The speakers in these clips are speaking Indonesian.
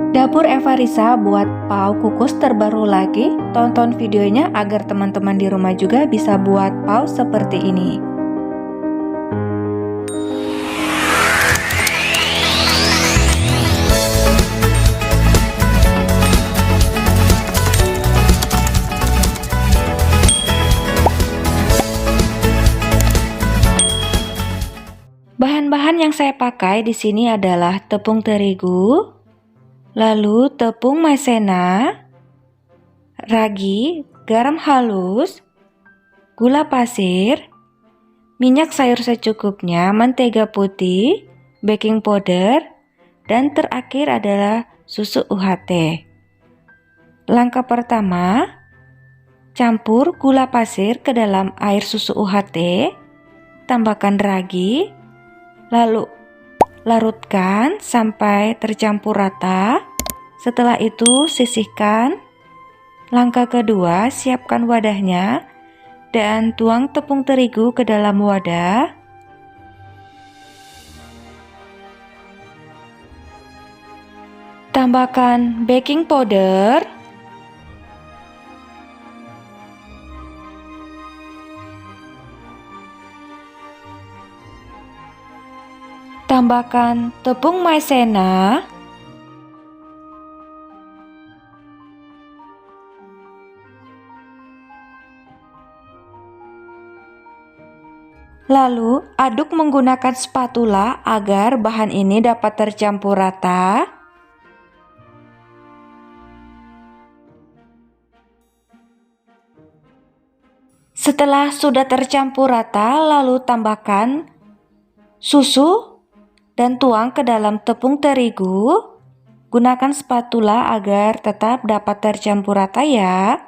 Dapur Eva Risa buat pau kukus terbaru lagi. Tonton videonya agar teman-teman di rumah juga bisa buat pau seperti ini. Bahan-bahan yang saya pakai di sini adalah tepung terigu, lalu tepung maizena, ragi, garam halus, gula pasir, minyak sayur secukupnya, mentega putih, baking powder, dan terakhir adalah susu UHT. Langkah pertama, campur gula pasir ke dalam air susu UHT, tambahkan ragi, lalu larutkan sampai tercampur rata. Setelah itu sisihkan. Langkah kedua, siapkan wadahnya dan tuang tepung terigu ke dalam wadah. Tambahkan baking powder, tambahkan tepung maizena, lalu aduk menggunakan spatula agar bahan ini dapat tercampur rata. Setelah sudah tercampur rata, lalu tambahkan susu dan tuang ke dalam tepung terigu. Gunakan spatula agar tetap dapat tercampur rata ya.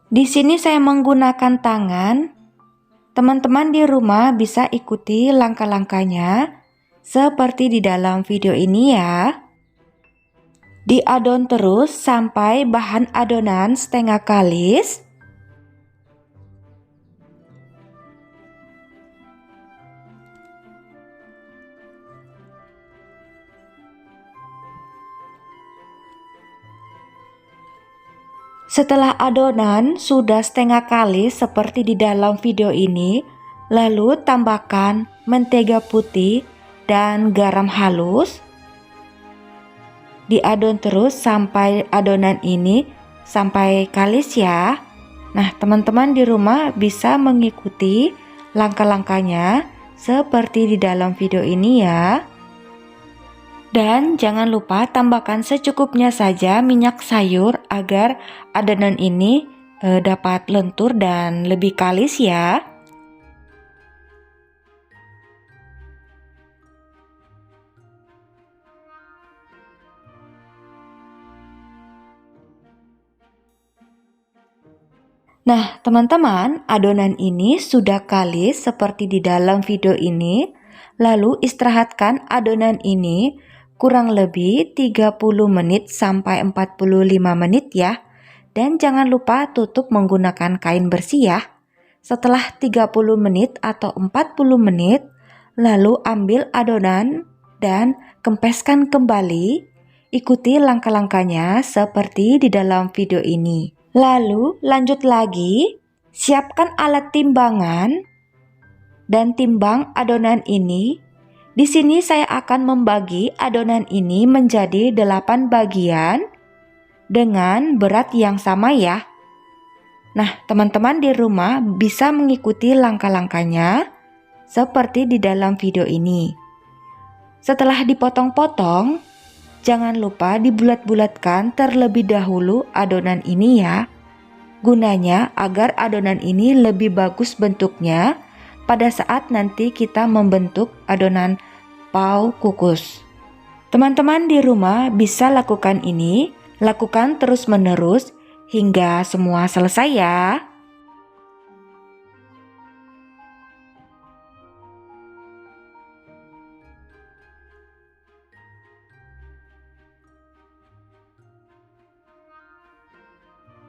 Di sini saya menggunakan tangan. Teman-teman di rumah bisa ikuti langkah-langkahnya seperti di dalam video ini ya. Diadon terus sampai bahan adonan setengah kalis. Setelah adonan sudah setengah kalis seperti di dalam video ini, lalu tambahkan mentega putih dan garam halus. Diadon terus sampai adonan ini sampai kalis ya. Nah, teman-teman di rumah bisa mengikuti langkah-langkahnya seperti di dalam video ini ya. Dan jangan lupa tambahkan secukupnya saja minyak sayur agar adonan ini dapat lentur dan lebih kalis ya. Nah, teman-teman, adonan ini sudah kalis seperti di dalam video ini. Lalu istirahatkan adonan ini kurang lebih 30 menit sampai 45 menit ya. Dan jangan lupa tutup menggunakan kain bersih ya. Setelah 30 menit atau 40 menit, lalu ambil adonan dan kempeskan kembali. Ikuti langkah-langkahnya seperti di dalam video ini. Lalu lanjut lagi, siapkan alat timbangan dan timbang adonan ini. Di sini saya akan membagi adonan ini menjadi 8 bagian dengan berat yang sama ya. Nah, teman-teman di rumah bisa mengikuti langkah-langkahnya seperti di dalam video ini. Setelah dipotong-potong, jangan lupa dibulat-bulatkan terlebih dahulu adonan ini ya. Gunanya agar adonan ini lebih bagus bentuknya pada saat nanti kita membentuk adonan pau kukus. Teman-teman di rumah bisa lakukan ini, lakukan terus-menerus hingga semua selesai ya.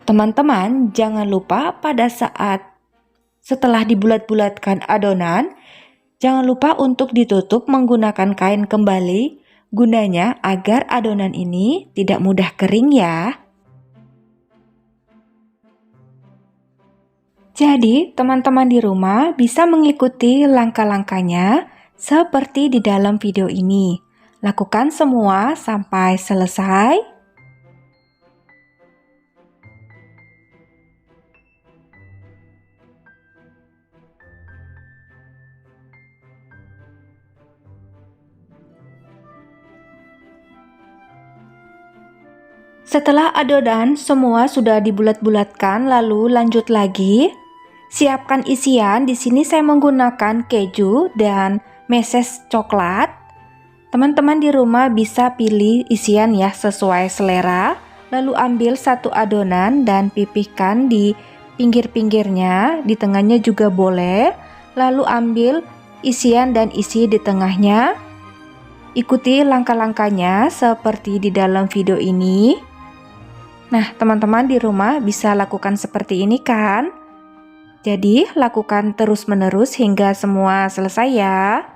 Teman-teman, jangan lupa pada saat setelah dibulat-bulatkan adonan, jangan lupa untuk ditutup menggunakan kain kembali Gunanya agar adonan ini tidak mudah kering ya. Jadi, teman-teman di rumah bisa mengikuti langkah-langkahnya seperti di dalam video ini. Lakukan semua sampai selesai. Setelah adonan semua sudah dibulat-bulatkan, lalu lanjut lagi. Siapkan isian. Di sini saya menggunakan keju dan meses coklat. Teman-teman di rumah bisa pilih isian ya sesuai selera. Lalu ambil satu adonan dan pipihkan di pinggir-pinggirnya, di tengahnya juga boleh. Lalu ambil isian dan isi di tengahnya. Ikuti langkah-langkahnya seperti di dalam video ini. Nah, teman-teman di rumah bisa lakukan seperti ini kan? Jadi, lakukan terus-menerus hingga semua selesai ya.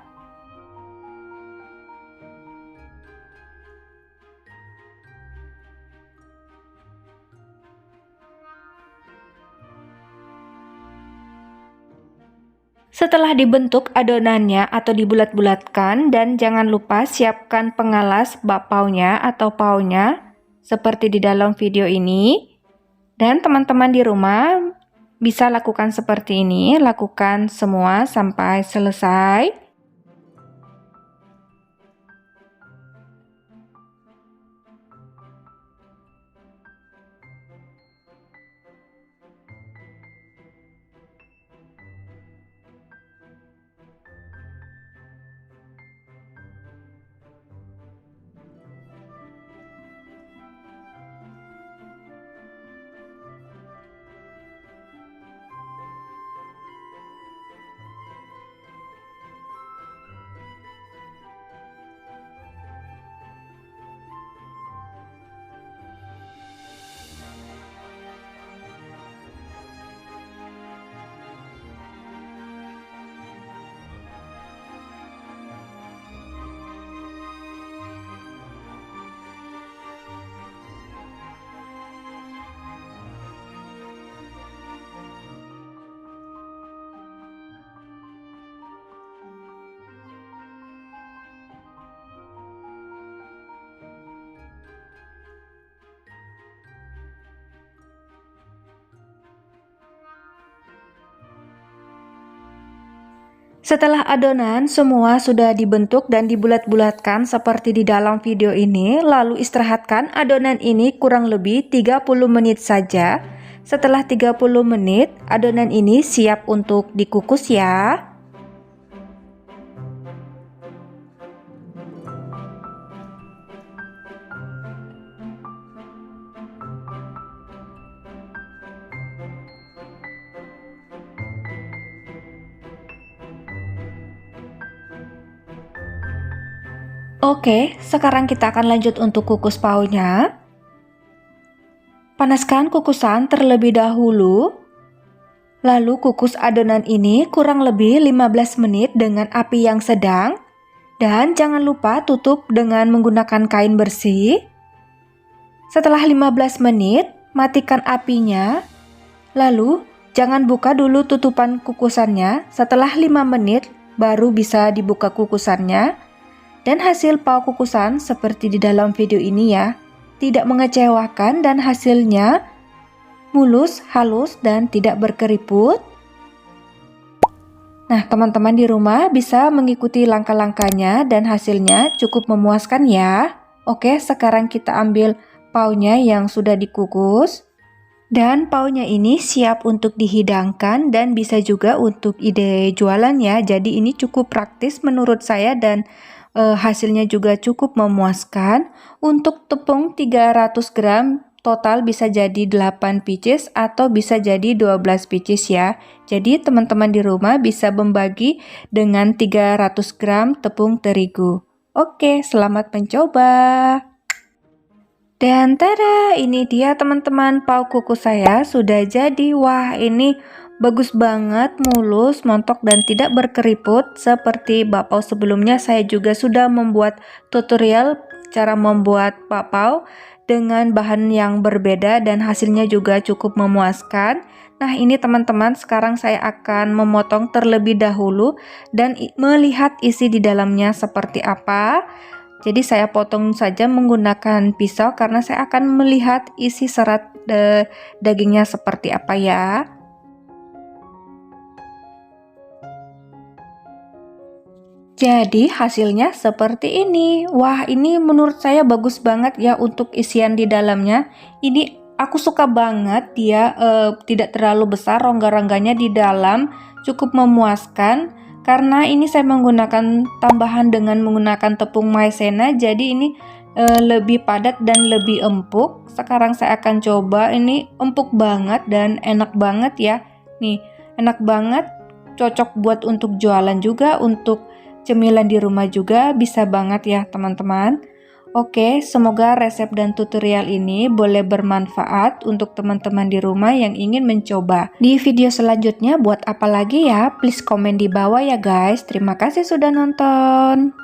Setelah dibentuk adonannya atau dibulat-bulatkan, dan jangan lupa siapkan pengalas bakpaunya atau paunya seperti di dalam video ini. Dan teman-teman di rumah bisa lakukan seperti ini, lakukan semua sampai selesai. Setelah adonan semua sudah dibentuk dan dibulat-bulatkan seperti di dalam video ini, lalu istirahatkan adonan ini kurang lebih 30 menit saja. Setelah 30 menit, adonan ini siap untuk dikukus ya. Oke, sekarang kita akan lanjut untuk kukus paunya. Panaskan kukusan terlebih dahulu. Lalu kukus adonan ini kurang lebih 15 menit dengan api yang sedang. Dan jangan lupa tutup dengan menggunakan kain bersih. Setelah 15 menit, matikan apinya. Lalu, jangan buka dulu tutupan kukusannya. Setelah 5 menit, baru bisa dibuka kukusannya. Dan hasil pau kukusan seperti di dalam video ini ya, tidak mengecewakan dan hasilnya mulus, halus, dan tidak berkeriput. Nah, teman-teman di rumah bisa mengikuti langkah-langkahnya dan hasilnya cukup memuaskan ya. Oke, sekarang kita ambil paunya yang sudah dikukus. Dan paunya ini siap untuk dihidangkan dan bisa juga untuk ide jualan ya. Jadi ini cukup praktis menurut saya dan hasilnya juga cukup memuaskan. Untuk tepung 300 gram total bisa jadi 8 pieces atau bisa jadi 12 pieces ya. Jadi teman-teman di rumah bisa membagi dengan 300 gram tepung terigu. Oke, selamat mencoba. Dan tada, ini dia teman-teman pau kukus saya sudah jadi. Wah, ini bagus banget, mulus, montok dan tidak berkeriput. Seperti bakpao sebelumnya, saya juga sudah membuat tutorial cara membuat bakpao dengan bahan yang berbeda dan hasilnya juga cukup memuaskan. Nah, ini teman-teman, sekarang saya akan memotong terlebih dahulu dan melihat isi di dalamnya seperti apa. Jadi saya potong saja menggunakan pisau karena saya akan melihat isi serat dagingnya seperti apa ya. Jadi hasilnya seperti ini. Wah, ini menurut saya bagus banget ya untuk isian di dalamnya. Ini aku suka banget, dia tidak terlalu besar, rongga-rongganya di dalam cukup memuaskan. Karena ini saya menggunakan tambahan dengan menggunakan tepung maizena, jadi ini lebih padat dan lebih empuk. Sekarang saya akan coba, ini empuk banget dan enak banget ya. Nih, enak banget, cocok buat untuk jualan juga, untuk cemilan di rumah juga bisa banget ya teman-teman. Oke, semoga resep dan tutorial ini boleh bermanfaat untuk teman-teman di rumah yang ingin mencoba. Di video selanjutnya buat apa lagi ya? Please komen di bawah ya guys. Terima kasih sudah nonton.